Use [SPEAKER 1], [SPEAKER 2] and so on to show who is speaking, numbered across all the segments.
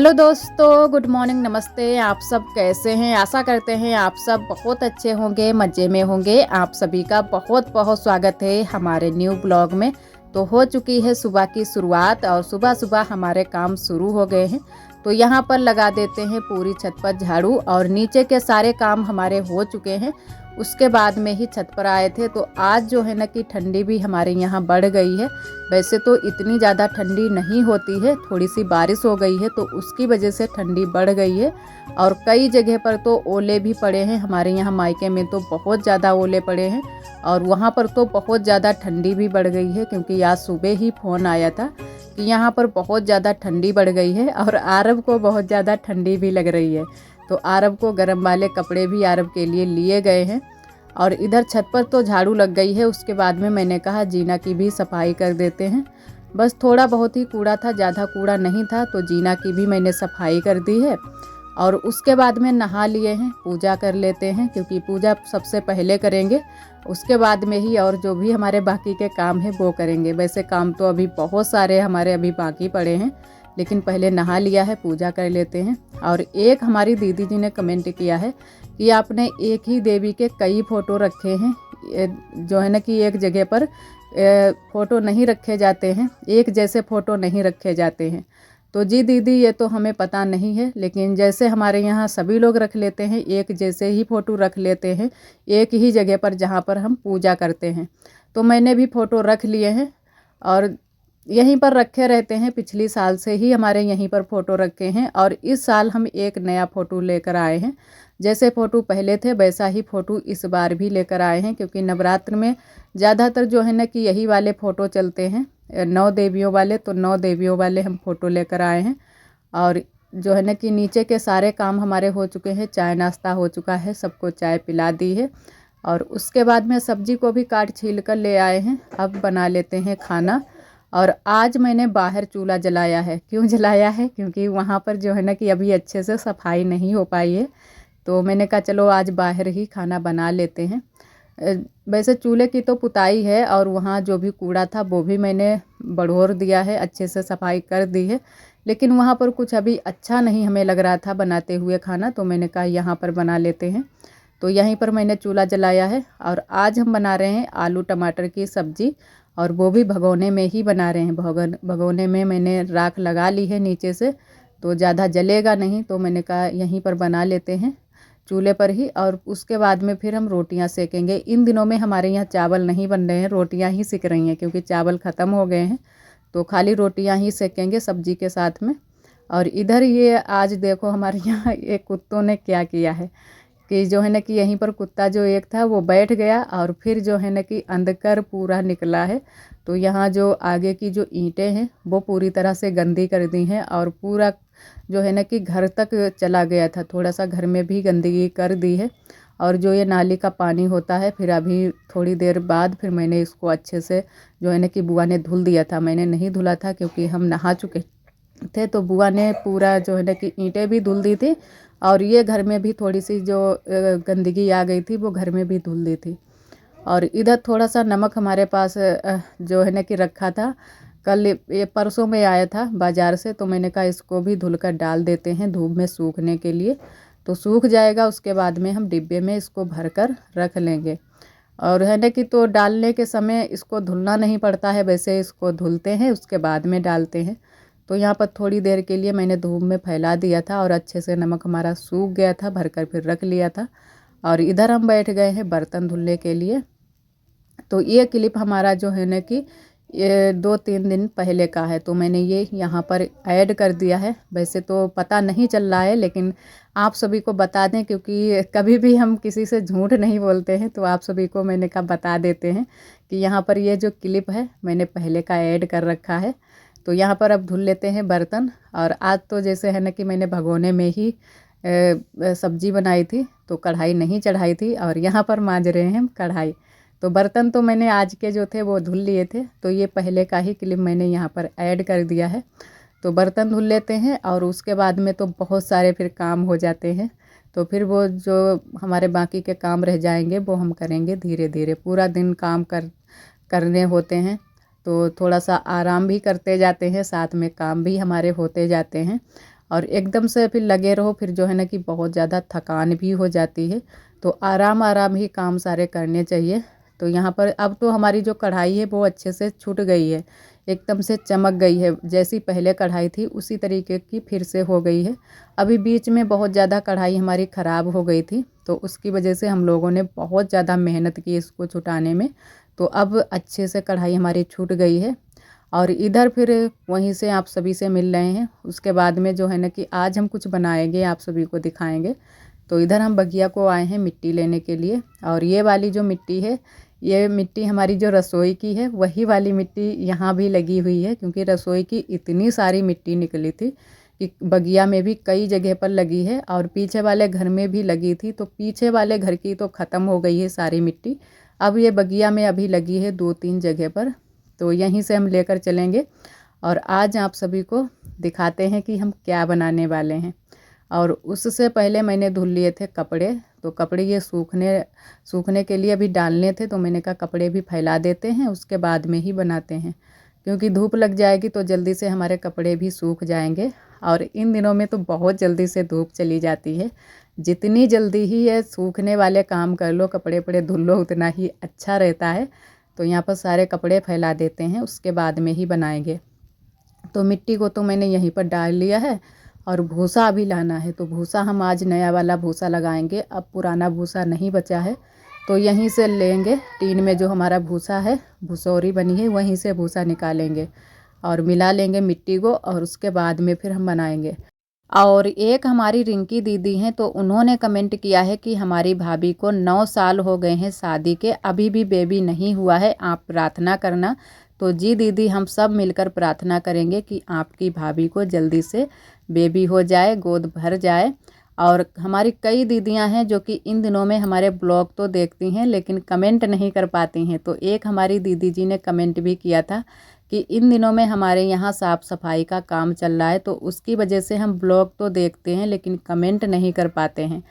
[SPEAKER 1] Hello दोस्तों, good morning, नमस्ते। आप सब कैसे हैं? आशा करते हैं आप सब बहुत अच्छे होंगे, मज़े में होंगे। आप सभी का बहुत बहुत स्वागत है हमारे न्यू ब्लॉग में। तो हो चुकी है सुबह की शुरुआत और सुबह सुबह हमारे काम शुरू हो गए हैं। तो यहाँ पर लगा देते हैं पूरी छत पर झाड़ू और नीचे के सारे काम हमारे हो चुके हैं। उसके बाद में ही छत पर आए थे। तो आज जो है ना कि ठंडी भी हमारे यहाँ बढ़ गई है। वैसे तो इतनी ज़्यादा ठंडी नहीं होती है, थोड़ी सी बारिश हो गई है तो उसकी वजह से ठंडी बढ़ गई है। और कई जगह पर तो ओले भी पड़े हैं। हमारे यहाँ मायके में तो बहुत ज़्यादा ओले पड़े हैं और वहाँ पर तो बहुत ज़्यादा ठंडी भी बढ़ गई है, क्योंकि आज सुबह ही फ़ोन आया था कि यहाँ पर बहुत ज़्यादा ठंडी बढ़ गई है और आरब को बहुत ज़्यादा ठंडी भी लग रही है। तो आरब को गर्म वाले कपड़े भी आरब के लिए लिए गए हैं। और इधर छत पर तो झाड़ू लग गई है। उसके बाद में मैंने कहा जीना की भी सफाई कर देते हैं। बस थोड़ा बहुत ही कूड़ा था, ज़्यादा कूड़ा नहीं था। तो जीना की भी मैंने सफाई कर दी है और उसके बाद में नहा लिए हैं, पूजा कर लेते हैं, क्योंकि पूजा सबसे पहले करेंगे। उसके बाद में ही और जो भी हमारे बाकी के काम हैं वो करेंगे। वैसे काम तो अभी बहुत सारे हमारे अभी बाकी पड़े हैं, लेकिन पहले नहा लिया है, पूजा कर लेते हैं। और एक हमारी दीदी जी ने कमेंट किया है कि आपने एक ही देवी के कई फ़ोटो रखे हैं, जो है ना कि एक जगह पर फ़ोटो नहीं रखे जाते हैं, एक जैसे फ़ोटो नहीं रखे जाते हैं। तो जी दीदी, ये तो हमें पता नहीं है, लेकिन जैसे हमारे यहाँ सभी लोग रख लेते हैं, एक जैसे ही फ़ोटो रख लेते हैं एक ही जगह पर जहाँ पर हम पूजा करते हैं। तो मैंने भी फ़ोटो रख लिए हैं और यहीं पर रखे रहते हैं। पिछली साल से ही हमारे यहीं पर फ़ोटो रखे हैं और इस साल हम एक नया फ़ोटो लेकर आए हैं। जैसे फ़ोटो पहले थे वैसा ही फ़ोटो इस बार भी लेकर आए हैं, क्योंकि नवरात्र में ज़्यादातर जो है ना कि यही वाले फ़ोटो चलते हैं, 9 देवियों वाले। तो 9 देवियों वाले हम फ़ोटो लेकर आए हैं। और जो है ना कि नीचे के सारे काम हमारे हो चुके हैं, चाय नाश्ता हो चुका है, सबको चाय पिला दी है। और उसके बाद में सब्जी को भी काट छील कर ले आए हैं। अब बना लेते हैं खाना। और आज मैंने बाहर चूल्हा जलाया है। क्यों जलाया है? क्योंकि वहाँ पर जो है ना कि अभी अच्छे से सफाई नहीं हो पाई है। तो मैंने कहा चलो आज बाहर ही खाना बना लेते हैं। वैसे चूल्हे की तो पुताई है और वहाँ जो भी कूड़ा था वो भी मैंने बड़ोर दिया है, अच्छे से सफाई कर दी है। लेकिन वहाँ पर कुछ अभी अच्छा नहीं हमें लग रहा था बनाते हुए खाना, तो मैंने कहा यहाँ पर बना लेते हैं। तो यहीं पर मैंने चूल्हा जलाया है और आज हम बना रहे हैं आलू टमाटर की सब्ज़ी। और वो भी भगोने में ही बना रहे हैं। भगोने में मैंने राख लगा ली है नीचे से, तो ज़्यादा जलेगा नहीं। तो मैंने कहा यहीं पर बना लेते हैं चूल्हे पर ही। और उसके बाद में फिर हम रोटियां सेकेंगे। इन दिनों में हमारे यहाँ चावल नहीं बन रहे हैं, रोटियां ही सिक रही हैं, क्योंकि चावल ख़त्म हो गए हैं। तो खाली रोटियां ही सेकेंगे सब्जी के साथ में। और इधर ये आज देखो हमारे यहाँ एक कुत्तों ने क्या किया है कि जो है ना कि यहीं पर कुत्ता जो एक था वो बैठ गया और फिर जो है ना कि अंधकर पूरा निकला है। तो यहाँ जो आगे की जो ईंटें हैं वो पूरी तरह से गंदी कर दी हैं और पूरा जो है ना कि घर तक चला गया था, थोड़ा सा घर में भी गंदगी कर दी है। और जो ये नाली का पानी होता है, फिर अभी थोड़ी देर बाद फिर मैंने इसको अच्छे से जो है ना कि बुआ ने धुल दिया था। मैंने नहीं धुला था क्योंकि हम नहा चुके थे। तो बुआ ने पूरा जो है ना कि ईंटें भी धुल दी थी और ये घर में भी थोड़ी सी जो गंदगी आ गई थी वो घर में भी धुल दी थी। और इधर थोड़ा सा नमक हमारे पास जो है ना कि रखा था, कल ये परसों में आया था बाज़ार से। तो मैंने कहा इसको भी धुल कर डाल देते हैं धूप में सूखने के लिए, तो सूख जाएगा। उसके बाद में हम डिब्बे में इसको भर कर रख लेंगे। और है ना कि तो डालने के समय इसको धुलना नहीं पड़ता है, वैसे इसको धुलते हैं उसके बाद में डालते हैं। तो यहाँ पर थोड़ी देर के लिए मैंने धूप में फैला दिया था और अच्छे से नमक हमारा सूख गया था, भरकर फिर रख लिया था। और इधर हम बैठ गए हैं बर्तन धुलने के लिए। तो ये क्लिप हमारा जो है ना कि ये 2-3 दिन पहले का है, तो मैंने ये यहाँ पर ऐड कर दिया है। वैसे तो पता नहीं चल रहा है, लेकिन आप सभी को बता दें, क्योंकि कभी भी हम किसी से झूठ नहीं बोलते हैं। तो आप सभी को मैंने कहा बता देते हैं कि यहाँ पर ये जो क्लिप है मैंने पहले का ऐड कर रखा है। तो यहाँ पर अब धुल लेते हैं बर्तन। और आज तो जैसे है ना कि मैंने भगोने में ही सब्जी बनाई थी, तो कढ़ाई नहीं चढ़ाई थी और यहाँ पर मांज रहे हैं हम कढ़ाई। तो बर्तन तो मैंने आज के जो थे वो धुल लिए थे, तो ये पहले का ही क्लिप मैंने यहाँ पर ऐड कर दिया है। तो बर्तन धुल लेते हैं और उसके बाद में तो बहुत सारे फिर काम हो जाते हैं। तो फिर वो जो हमारे बाकी के काम रह जाएंगे वो हम करेंगे धीरे धीरे। पूरा दिन काम करने होते हैं, तो थोड़ा सा आराम भी करते जाते हैं, साथ में काम भी हमारे होते जाते हैं। और एकदम से फिर लगे रहो फिर जो है ना कि बहुत ज़्यादा थकान भी हो जाती है। तो आराम आराम ही काम सारे करने चाहिए। तो यहाँ पर अब तो हमारी जो कढ़ाई है वो अच्छे से छूट गई है, एकदम से चमक गई है, जैसी पहले कढ़ाई थी उसी तरीके की फिर से हो गई है। अभी बीच में बहुत ज़्यादा कढ़ाई हमारी ख़राब हो गई थी, तो उसकी वजह से हम लोगों ने बहुत ज़्यादा मेहनत की इसको छुटाने में। तो अब अच्छे से कढ़ाई हमारी छूट गई है। और इधर फिर वहीं से आप सभी से मिल रहे हैं। उसके बाद में जो है ना कि आज हम कुछ बनाएंगे, आप सभी को दिखाएंगे। तो इधर हम बगिया को आए हैं मिट्टी लेने के लिए। और ये वाली जो मिट्टी है, ये मिट्टी हमारी जो रसोई की है वही वाली मिट्टी यहाँ भी लगी हुई है, क्योंकि रसोई की इतनी सारी मिट्टी निकली थी कि बगिया में भी कई जगह पर लगी है और पीछे वाले घर में भी लगी थी। तो पीछे वाले घर की तो ख़त्म हो गई है सारी मिट्टी, अब ये बगिया में अभी लगी है 2-3 जगह पर। तो यहीं से हम लेकर चलेंगे और आज आप सभी को दिखाते हैं कि हम क्या बनाने वाले हैं। और उससे पहले मैंने धुल लिए थे कपड़े, तो कपड़े ये सूखने के लिए अभी डालने थे, तो मैंने कहा कपड़े भी फैला देते हैं, उसके बाद में ही बनाते हैं, क्योंकि धूप लग जाएगी तो जल्दी से हमारे कपड़े भी सूख जाएंगे। और इन दिनों में तो बहुत जल्दी से धूप चली जाती है, जितनी जल्दी ही ये सूखने वाले काम कर लो, कपड़े वपड़े धुल लो, उतना ही अच्छा रहता है। तो यहाँ पर सारे कपड़े फैला देते हैं, उसके बाद में ही बनाएंगे। तो मिट्टी को तो मैंने यहीं पर डाल लिया है और भूसा अभी लाना है, तो भूसा हम आज नया वाला भूसा लगाएंगे, अब पुराना भूसा नहीं बचा है। तो यहीं से लेंगे, टीन में जो हमारा भूसा है, भूसौरी बनी है, वहीं से भूसा निकालेंगे और मिला लेंगे मिट्टी को, और उसके बाद में फिर हम बनाएंगे। और एक हमारी रिंकी दीदी हैं, तो उन्होंने कमेंट किया है कि हमारी भाभी को 9 साल हो गए हैं शादी के, अभी भी बेबी नहीं हुआ है, आप प्रार्थना करना। तो जी दीदी, हम सब मिलकर प्रार्थना करेंगे कि आपकी भाभी को जल्दी से बेबी हो जाए, गोद भर जाए। और हमारी कई दीदियां हैं जो कि इन दिनों में हमारे ब्लॉग तो देखती हैं लेकिन कमेंट नहीं कर पाती हैं। तो एक हमारी दीदी जी ने कमेंट भी किया था कि इन दिनों में हमारे यहाँ साफ़ सफाई का काम चल रहा है, तो उसकी वजह से हम ब्लॉग तो देखते हैं लेकिन कमेंट नहीं कर पाते हैं।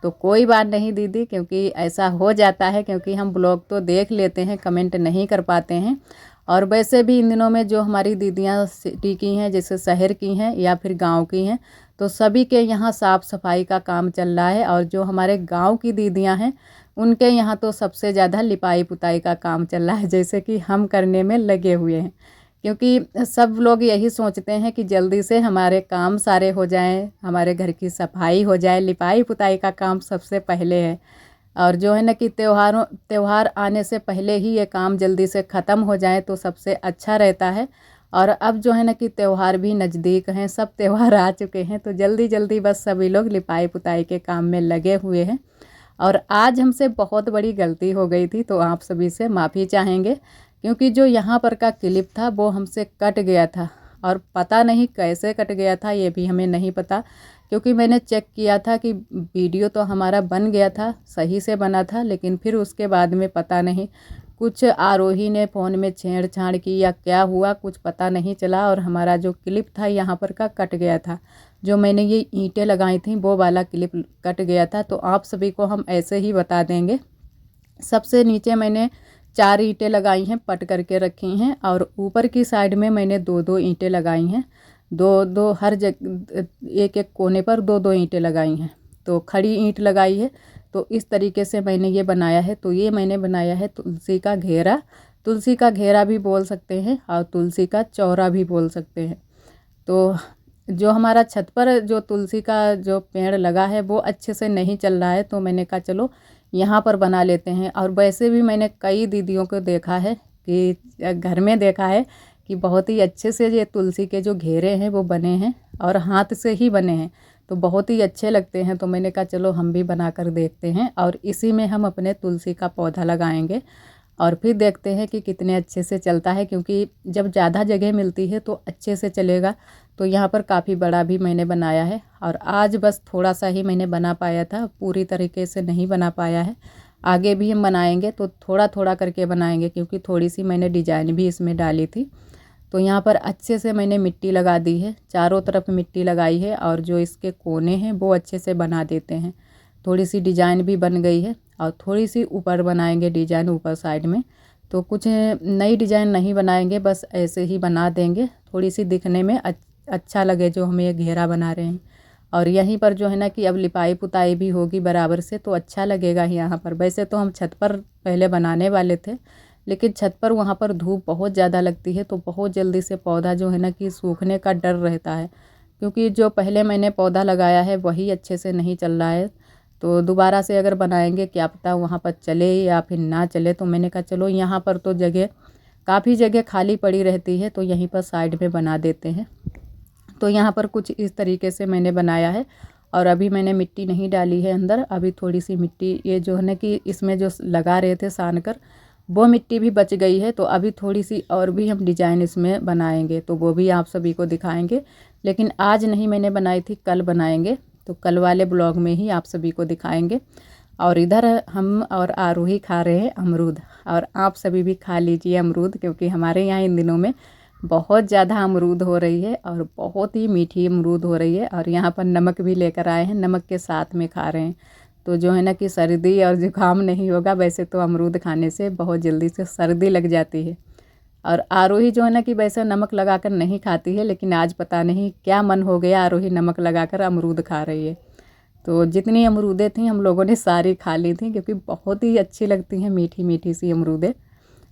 [SPEAKER 1] तो कोई बात नहीं दीदी, क्योंकि ऐसा हो जाता है, क्योंकि हम ब्लॉग तो देख लेते हैं, कमेंट नहीं कर पाते हैं। और वैसे भी इन दिनों में जो हमारी दीदियाँ सिटी की हैं, जैसे शहर की हैं या फिर गांव की हैं, तो सभी के यहाँ साफ़ सफाई का काम चल रहा है। और जो हमारे गांव की दीदियाँ हैं, उनके यहाँ तो सबसे ज़्यादा लिपाई पुताई का काम चल रहा है, जैसे कि हम करने में लगे हुए हैं। क्योंकि सब लोग यही सोचते हैं कि जल्दी से हमारे काम सारे हो जाएं, हमारे घर की सफाई हो जाए, लिपाई पुताई का काम सबसे पहले है। और जो है ना कि त्यौहार आने से पहले ही ये काम जल्दी से ख़त्म हो जाए तो सबसे अच्छा रहता है। और अब जो है ना कि त्यौहार भी नज़दीक हैं, सब त्यौहार आ चुके हैं, तो जल्दी जल्दी बस सभी लोग लिपाई पुताई के काम में लगे हुए हैं। और आज हमसे बहुत बड़ी गलती हो गई थी, तो आप सभी से माफ़ी चाहेंगे, क्योंकि जो यहाँ पर का क्लिप था वो हमसे कट गया था, और पता नहीं कैसे कट गया था, ये भी हमें नहीं पता। क्योंकि मैंने चेक किया था कि वीडियो तो हमारा बन गया था, सही से बना था, लेकिन फिर उसके बाद में पता नहीं कुछ आरोही ने फ़ोन में छेड़छाड़ की या क्या हुआ, कुछ पता नहीं चला, और हमारा जो क्लिप था यहाँ पर का कट गया था। जो मैंने ये ईंटें लगाई थी वो वाला क्लिप कट गया था। तो आप सभी को हम ऐसे ही बता देंगे। सबसे नीचे मैंने 4 ईंटें लगाई हैं, पट करके रखी हैं, और ऊपर की साइड में मैंने 2-2 ईंटें लगाई हैं, 2-2 हर जगह, एक-एक कोने पर 2-2 ईंटें लगाई हैं। तो खड़ी ईंट लगाई है, तो इस तरीके से मैंने ये बनाया है। तो ये मैंने बनाया है तुलसी का घेरा, तुलसी का घेरा भी बोल सकते हैं और तुलसी का चौरा भी बोल सकते हैं। तो जो हमारा छत पर जो तुलसी का जो पेड़ लगा है वो अच्छे से नहीं चल रहा है, तो मैंने कहा चलो यहाँ पर बना लेते हैं। और वैसे भी मैंने कई दीदियों को देखा है कि घर में देखा है कि बहुत ही अच्छे से ये तुलसी के जो घेरे हैं वो बने हैं और हाथ से ही बने हैं, तो बहुत ही अच्छे लगते हैं। तो मैंने कहा चलो हम भी बना कर देखते हैं, और इसी में हम अपने तुलसी का पौधा लगाएंगे और फिर देखते हैं कि कितने अच्छे से चलता है, क्योंकि जब ज़्यादा जगह मिलती है तो अच्छे से चलेगा। तो यहाँ पर काफ़ी बड़ा भी मैंने बनाया है, और आज बस थोड़ा सा ही मैंने बना पाया था, पूरी तरीके से नहीं बना पाया है। आगे भी हम बनाएंगे तो थोड़ा थोड़ा करके बनाएंगे, क्योंकि थोड़ी सी मैंने डिजाइन भी इसमें डाली थी। तो यहाँ पर अच्छे से मैंने मिट्टी लगा दी है, चारों तरफ मिट्टी लगाई है, और जो इसके कोने हैं वो अच्छे से बना देते हैं। थोड़ी सी डिजाइन भी बन गई है, और थोड़ी सी ऊपर बनाएंगे डिजाइन ऊपर साइड में। तो कुछ नई डिजाइन नहीं बनाएंगे, बस ऐसे ही बना देंगे, थोड़ी सी दिखने में अच्छा लगे जो हम ये घेरा बना रहे हैं। और यहीं पर जो है ना कि अब लिपाई पुताई भी होगी बराबर से तो अच्छा लगेगा यहाँ पर। वैसे तो हम छत पर पहले बनाने वाले थे, लेकिन छत पर वहाँ पर धूप बहुत ज़्यादा लगती है तो बहुत जल्दी से पौधा जो है ना कि सूखने का डर रहता है, क्योंकि जो पहले मैंने पौधा लगाया है वही अच्छे से नहीं चल रहा है। तो दोबारा से अगर बनाएंगे क्या पता वहाँ पर चले या फिर ना चले, तो मैंने कहा चलो यहाँ पर तो जगह काफ़ी जगह खाली पड़ी रहती है तो यहीं पर साइड में बना देते हैं। तो यहाँ पर कुछ इस तरीके से मैंने बनाया है। और अभी मैंने मिट्टी नहीं डाली है अंदर, अभी थोड़ी सी मिट्टी ये जो है ना कि इसमें जो लगा रहे थे सान कर वो मिट्टी भी बच गई है, तो अभी थोड़ी सी और भी हम डिजाइन इसमें बनाएंगे तो वो भी आप सभी को दिखाएंगे। लेकिन आज नहीं मैंने बनाई थी, कल बनाएंगे, तो कल वाले ब्लॉग में ही आप सभी को दिखाएंगे। और इधर हम और आरोही खा रहे हैं अमरूद, और आप सभी भी खा लीजिए अमरूद, क्योंकि हमारे यहाँ इन दिनों में बहुत ज़्यादा अमरूद हो रही है और बहुत ही मीठी अमरूद हो रही है। और यहाँ पर नमक भी लेकर आए हैं, नमक के साथ में खा रहे हैं, तो जो है ना कि सर्दी और ज़ुकाम नहीं होगा। वैसे तो अमरूद खाने से बहुत जल्दी से सर्दी लग जाती है। और आरोही जो है ना कि वैसे नमक लगाकर नहीं खाती है, लेकिन आज पता नहीं क्या मन हो गया, आरोही नमक लगाकर अमरूद खा रही है। तो जितनी अमरूदें थी हम लोगों ने सारी खा ली थी, क्योंकि बहुत ही अच्छी लगती हैं मीठी मीठी सी अमरूदें।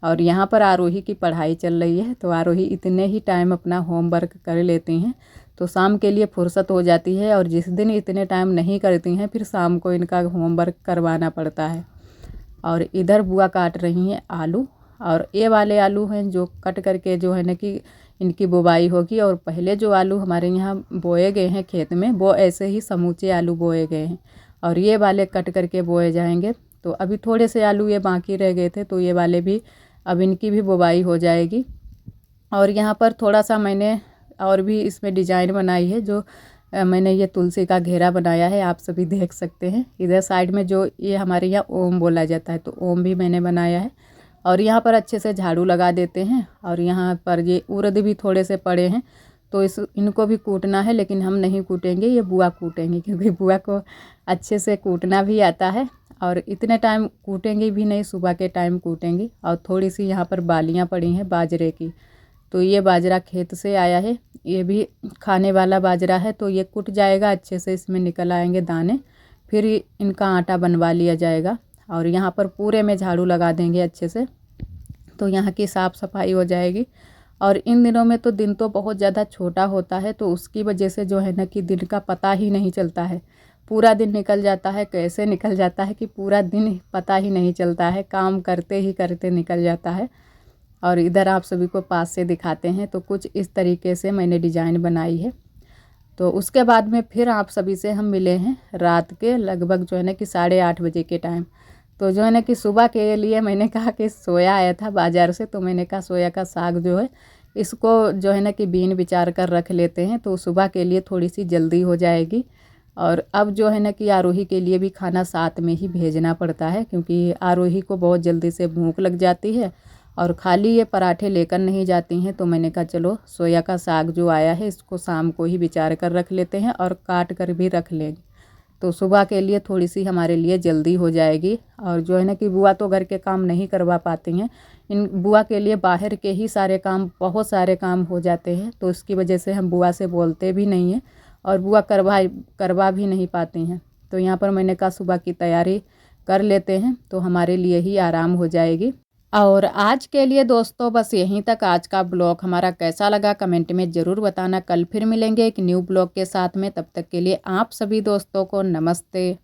[SPEAKER 1] और यहाँ पर आरोही की पढ़ाई चल रही है, तो आरोही इतने ही टाइम अपना होमवर्क कर लेती हैं तो शाम के लिए फुर्सत हो जाती है। और जिस दिन इतने टाइम नहीं करती हैं फिर शाम को इनका होमवर्क करवाना पड़ता है। और इधर बुआ काट रही हैं आलू, और ये वाले आलू हैं जो कट करके जो है ना कि इनकी बुवाई होगी। और पहले जो आलू हमारे यहाँ बोए गए हैं खेत में वो ऐसे ही समूचे आलू बोए गए हैं, और ये वाले कट करके बोए जाएंगे। तो अभी थोड़े से आलू ये बाकी रह गए थे, तो ये वाले भी अब इनकी भी बुवाई हो जाएगी। और यहाँ पर थोड़ा सा मैंने और भी इसमें डिजाइन बनाई है, जो मैंने ये तुलसी का घेरा बनाया है, आप सभी देख सकते हैं। इधर साइड में जो ये हमारे यहाँ ओम बोला जाता है तो ओम भी मैंने बनाया है। और यहाँ पर अच्छे से झाड़ू लगा देते हैं। और यहाँ पर ये उड़द भी थोड़े से पड़े हैं, तो इनको भी कूटना है, लेकिन हम नहीं कूटेंगे, ये बुआ कूटेंगे, क्योंकि बुआ को अच्छे से कूटना भी आता है। और इतने टाइम कूटेंगे भी नहीं, सुबह के टाइम कूटेंगे। और थोड़ी सी यहाँ पर बालियाँ पड़ी हैं बाजरे की, तो ये बाजरा खेत से आया है, ये भी खाने वाला बाजरा है, तो ये कुट जाएगा अच्छे से, इसमें निकल आएंगे दाने, फिर इनका आटा बनवा लिया जाएगा। और यहाँ पर पूरे में झाड़ू लगा देंगे अच्छे से, तो यहाँ की साफ़ सफाई हो जाएगी। और इन दिनों में तो दिन तो बहुत ज़्यादा छोटा होता है, तो उसकी वजह से जो है ना कि दिन का पता ही नहीं चलता है, पूरा दिन निकल जाता है। कैसे निकल जाता है कि पूरा दिन पता ही नहीं चलता है, काम करते ही करते निकल जाता है। और इधर आप सभी को पास से दिखाते हैं, तो कुछ इस तरीके से मैंने डिज़ाइन बनाई है। तो उसके बाद में फिर आप सभी से हम मिले हैं रात के लगभग जो है ना कि 8:30 बजे के टाइम। तो जो है ना कि सुबह के लिए मैंने कहा कि सोया आया था बाज़ार से, तो मैंने कहा सोया का साग जो है इसको जो है ना कि बीन बिचार कर रख लेते हैं, तो सुबह के लिए थोड़ी सी जल्दी हो जाएगी। और अब जो है ना कि आरोही के लिए भी खाना साथ में ही भेजना पड़ता है, क्योंकि आरोही को बहुत जल्दी से भूख लग जाती है और खाली ये पराठे लेकर नहीं जाती हैं। तो मैंने कहा चलो सोया का साग जो आया है इसको शाम को ही बिचार कर रख लेते हैं और काट कर भी रख लेंगे, तो सुबह के लिए थोड़ी सी हमारे लिए जल्दी हो जाएगी। और जो है ना कि बुआ तो घर के काम नहीं करवा पाती हैं, इन बुआ के लिए बाहर के ही सारे काम, बहुत सारे काम हो जाते हैं, तो उसकी वजह से हम बुआ से बोलते भी नहीं हैं और बुआ करवा भी नहीं पाती हैं। तो यहाँ पर मैंने कहा सुबह की तैयारी कर लेते हैं तो हमारे लिए ही आराम हो जाएगी। और आज के लिए दोस्तों बस यहीं तक। आज का ब्लॉग हमारा कैसा लगा कमेंट में ज़रूर बताना। कल फिर मिलेंगे एक न्यू ब्लॉग के साथ में, तब तक के लिए आप सभी दोस्तों को नमस्ते।